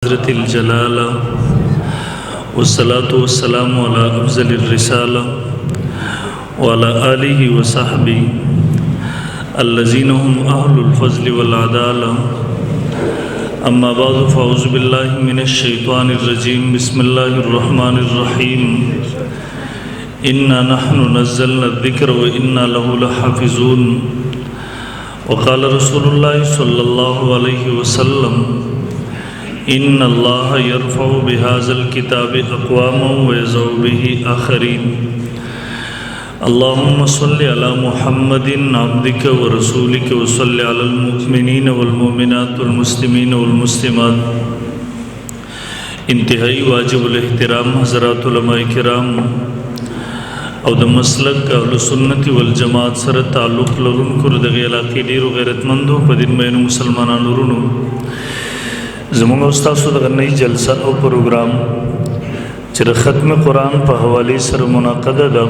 حضرت الجلالة والصلاة والسلام على أفضل الرسالة وعلى آله وصحبه الذين هم أهل الفضل والعدالة. أما بعد فأعوذ بالله من الشيطان الرجيم. بسم الله الرحمن الرحيم. إنا نحن نزلنا الذكر وإنا له لحافظون. وقال رسول الله صلى الله عليه وسلم إن الله يرفع بهذا الكتاب أقواما ويضع به آخرين. اللهم صل على محمد عبدك ورسولك وصل على المؤمنين والمؤمنات والمسلمين والمسلمات. انتہائی واجب الاحترام حضرات علماء کرام او د مسلک اهل سنت والجماعت سره تعلق لرونکو د علاقې ډیرو غیرتمندو په دین مینو مسلمانانو ورونو زموږ استادو د غنۍ جلسه او پروګرام چې ختم قرآن په حواله سره منعقده ده.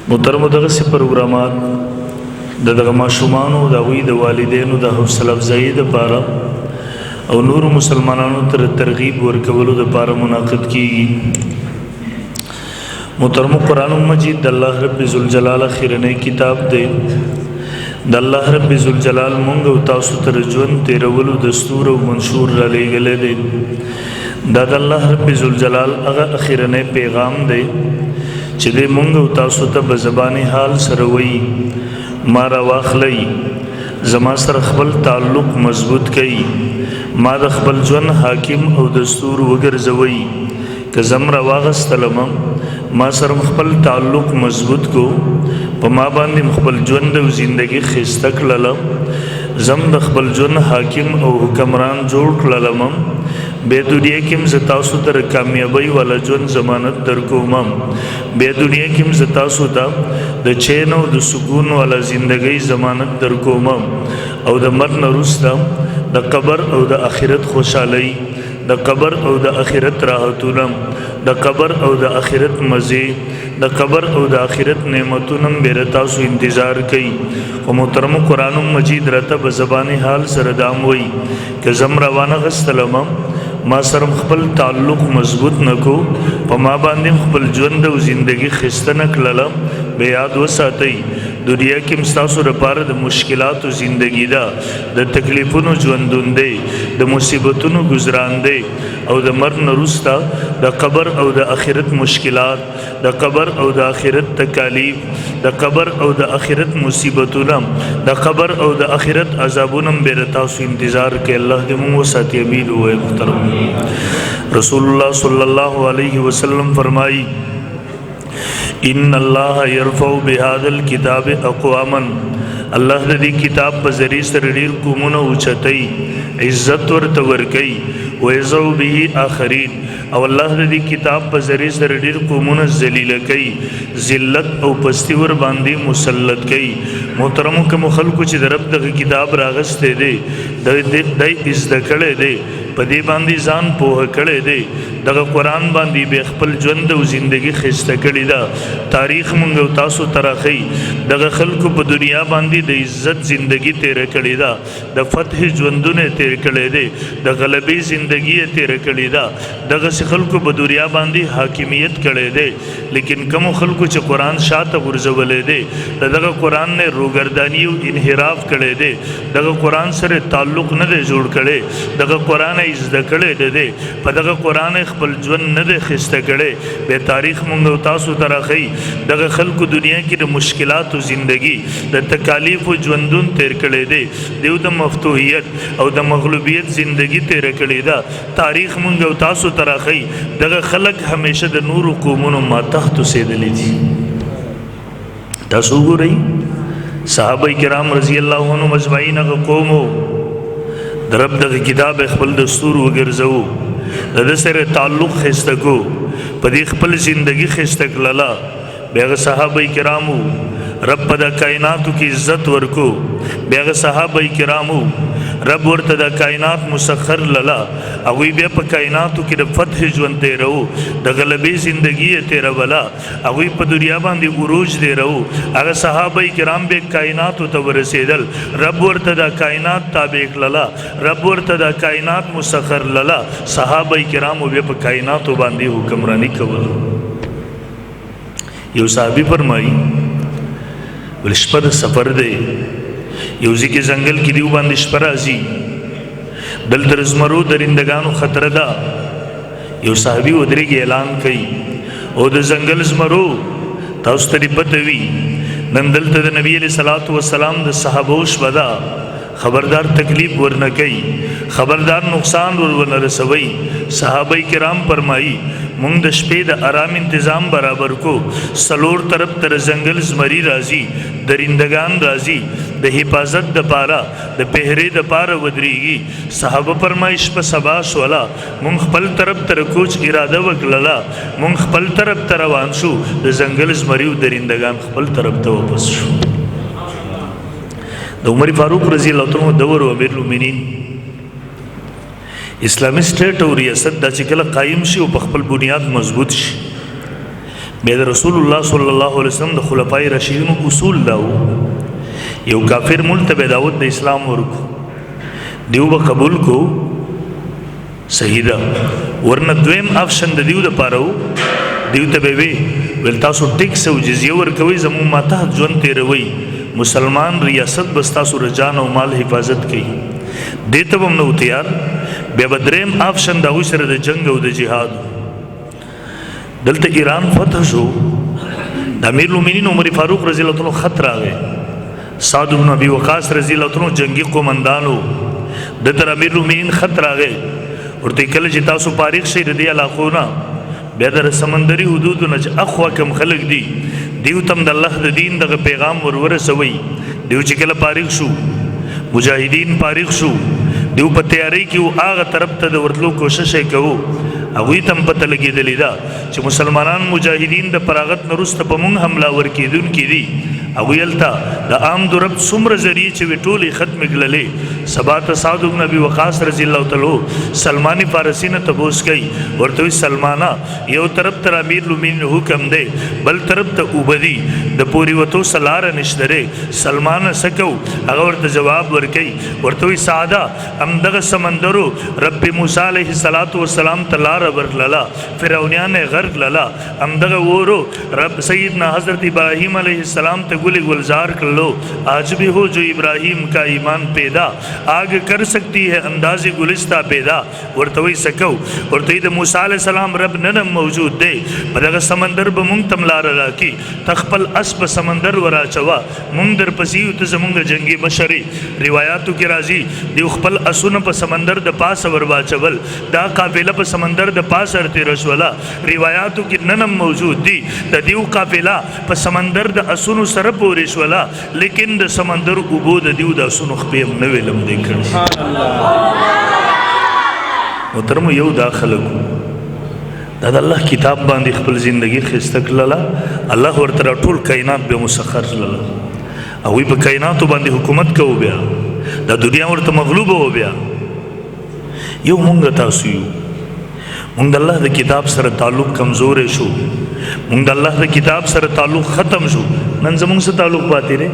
محترم دغه سي پروګرامات دغه ماشومان او د وی د والدینو د حوصله افزایی لپاره او نور مسلمانانو ته ترغیب ورکولو لپاره منعقد کیږي. محترم قرآن مجید د الله رب ذوالجلال اخرنه کتاب دی. د الله رب ذوالجلال مونږ او تاسو ته ژوند تیرولو دستور او منشور را لېږلی دی. دا د الله رب ذوالجلال هغه اخرنه پیغام دی چې د مونږ او تاسو ته په زبان حال سره وایي ما را واخلئ، زما سره خپل تعلق مضبوط کړئ، ما د خپل ژوند حاکم او دستور وګرځوئ. که زم را واغستلم ما سره خپل تعلق مضبوط کو، په ما باندې خپل ژوند او زندگی خسته کړلم، زم د خپل ژوند حاکم او حکمران جوړ کړلم. به دنیا کې م تاسو ته کامیابی والا ژوند ضمانت درکوم، به دنیا کې م تاسو ته د چین او د سکون والا زندگی ضمانت درکوم، او د مرګ نه وروسته د قبر او د آخرت خوشحالي، د قبر او د آخرت راحتونه، د قبر او د آخرت مزه، د قبر او د آخرت نعمتونو به تاسو انتظار کوي. او محترم قرآن مجید راته په زبان حال سره دام وای که زم روانه غستلم ما سره خپل تعلق مضبوط نکو، په ما باندې خپل ژوند او زندگی خسته نکړلم. به یاد وساتئ دنیا کې مستاسو لپاره د مشکلاتو زندگی ده، د تکلیفونو ژوندون دی، د مصیبتونو گزاران دی، او د مرګ نه وروسته د قبر او د آخرت مشکلات، د قبر او د آخرت تکالیف، د قبر او د آخرت مصیبتونه، د قبر او د آخرت عذابونه به تاسو انتظار کوي. الله دې موږ وساتي. امین. او محترم رسول الله صلی الله علیه وسلم فرمایي ان الله يرفع بهذا الكتاب اقواما. الله دې کتاب په ذریعہ سره ډیر قومونه اوچتای، عزت ورته ورکي، ويذو به آخرین. او الله دې کتاب په ذریعہ سره ډیر قومونه ذلیل کوي، ذلت او پستی ور باندې مسلط کوي. محترمو کوم خلکو چې د رب دغه کتاب راغسته دي د عزت کړي دي، په دې باندې ځان پوه کړي دي، دغه قرآن باندې به خپل ژوند او زندگی خسته کړي دا. تاریخ مونږ او تاسو تراخی دغه خلکو په دنیا باندې د عزت زندگی تیر کړي دا، د فتح ژوندونه تیر کړي دي، د غلبي زندگی تیر کړي دا. دغه خلکو په دنیا باندې حاکمیت کړي دي، لیکن کوم خلکو چې قرآن شاته ورزولې دي، دغه قرآن نه روګردانی او انحراف کړي دي، دغه قرآن سره تعلق نه دی جوړ کړي، دغه قرآن عزت کړي دي، په دغه قرآن خپل ژوند نه دی خسته کړي. به تاریخ مونږ او تاسو تراخی دغه خلکو دنیا کې د مشکلات او زندگی د تکالیف او ژوندون تیر کړي دي، دیو د مفتوحیت او د مغلوبیت زندگی تیر کړي دا. تاریخ مونږ او تاسو تراخی دغه خلق همیشه د نور قومونو ما تحت سیدلی دي. تاسو ګورئ صحابه کرام رضی الله عنهم اجمعین هغه قومو درب دغه کتاب خپل دستور وګرځو، د سره تعلق خسته کو، په دې خپل زندگی خسته کړلا. بیاغه صحابه کرامو رب د کائناتو کی عزت ورکو، بیاغه صحابه کرامو رب ورته د کائنات مسخر للا هغوی بیا په کائناتو کې د فتح ژوند تیرو د غلبې زندگی تیرولا هغوی په دنیا باندې عروج تیرو هغه صحابه کرام به کائناتو ته ورسېدل رب ورته د کائنات تابع للا رب ورته د کائنات مسخر للا صحابه کرام به په کائناتو باندې حکمرانی کول یو صحابي فرمایي ول شپه د سفر دی یو ځکه ځنګل کې دیو باندې شپه راځي دلته زمرو درندگانو خطر ده یو صحابي ودرېږي اعلان کوي او د ځنګل زمرو تاسو ته پته وي نن دلته د نبی علیہ الصلوۃ والسلام د صحابو شپه ده خبردار تکلیف ورنه کوي خبردار نقصان ورونه رسوي صحابه کرام فرمایي مونږ د شپې د آرام تنظیم برابر کو سلور طرف تر ځنګل زمری راځي درندگان راځي د حفاظت د پاره د پهرې د پاره ودرېږي صحابه فرمایش په سبا شولا مونږ خپل طرف تر کوچ اراده وکړه مونږ خپل طرف تر روان شو د ځنګل زمری او درندگان خپل طرف ته واپس شو د عمر فاروق رضی الله عنه دور او امیر المؤمنین اسلامی سټیټ او ریاست د چې کله قائم شي او په خپل بنیاد مضبوط شي بیا د رسول الله صلی الله علیه وسلم د خلفای راشدین اصول داو یو کافر ملک به دعوت د اسلام ورکو دیو به قبول کو صحیح ده ورنه دویم آپشن د دیو د پاره دیو ته به وی ول تاسو ټیکس او جزیه ورکوي زمو ماته ژوند تیروي مسلمان ریاست بستا سور جان او مال حفاظت کوي دیته هم نو تیار بیا بدریم آپشن دا وي سره د جنگ او د جهاد دلته ایران فتح شو د امیر المؤمنین عمر فاروق رضی الله عنه خطر راغی سعد بن ابي وقاص رضی الله عنه جنگي قومندانو د تر امیر المؤمنین خطر راغی ورته کله چې تاسو فارغ شئ د علاقو نه بیا د سمندري حدود نه اخوا کم خلق دي دیو تم د الله د دین دغه پیغام ورسوي دیو چې کله فارغ شو مجاهدین فارغ شو دیو په تیاری کې او هغه طرف ته د ورتلو کوشش وکړو هغه تم پته لګیدلې ده چې مسلمانان مجاهدین د فراغت نورست په مونږ حمله ورکیدون کې دي هغه یلتا د عام درب څومره ذریعہ چې ټولې ختم کړلې سبات سعد بن ابي وقاص رضی الله تعالی سلمان فارسی نه تبوس کوي ورته سلمانا یو طرف تر امیر المؤمنین حکم دی بل طرف ته وبدي د پوری وته سلار نشدره سلمان سکو هغه ورته جواب ورکي ورته ساده امدغه سمندرو رب موسی علیه السلام تلار ورللا فرعونیان غرق للا امدغه ورو رب سیدنا حضرت ابراهیم علیه السلام ته گل گلزار کر لو آج بھی ہو جو ابراہیم کا ایمان پیدا آگ کر سکتی ہے انداز گلستہ پیدا ورتوی سکو ورتوی دا موسیٰ علیہ السلام رب ننم موجود دے بدغ سمندر با مونگ تملار راکی تخپل اسب سمندر ورا چوا مونگ در پسیو تزمونگ جنگی بشری روایاتو کی رازی دیو خپل اسون پا سمندر دا پاس وروا چول دا قافلہ پا سمندر دا پاس ارتی رسولا روایاتو کی ننم موجود دی دا دیو قافلہ پا سمندر دا اسون سر پوری شولا لیکن د سمندر اوبو د دیو د سونو خپیم نه ویلم دی کړ محترم یو داخله کو دا د الله کتاب باندې خپل ژوندۍ خسته کړله الله ورته ټول کائنات به مسخر کړله او په کائنات باندې حکومت کوو بیا د دنیا ورته مغلوب و بیا یو مونږ تاسو یو مونږ د الله د کتاب سره تعلق کمزور شو مونږ د الله د کتاب سره تعلق ختم شو نن زمونږ سره تعلق پاتې دی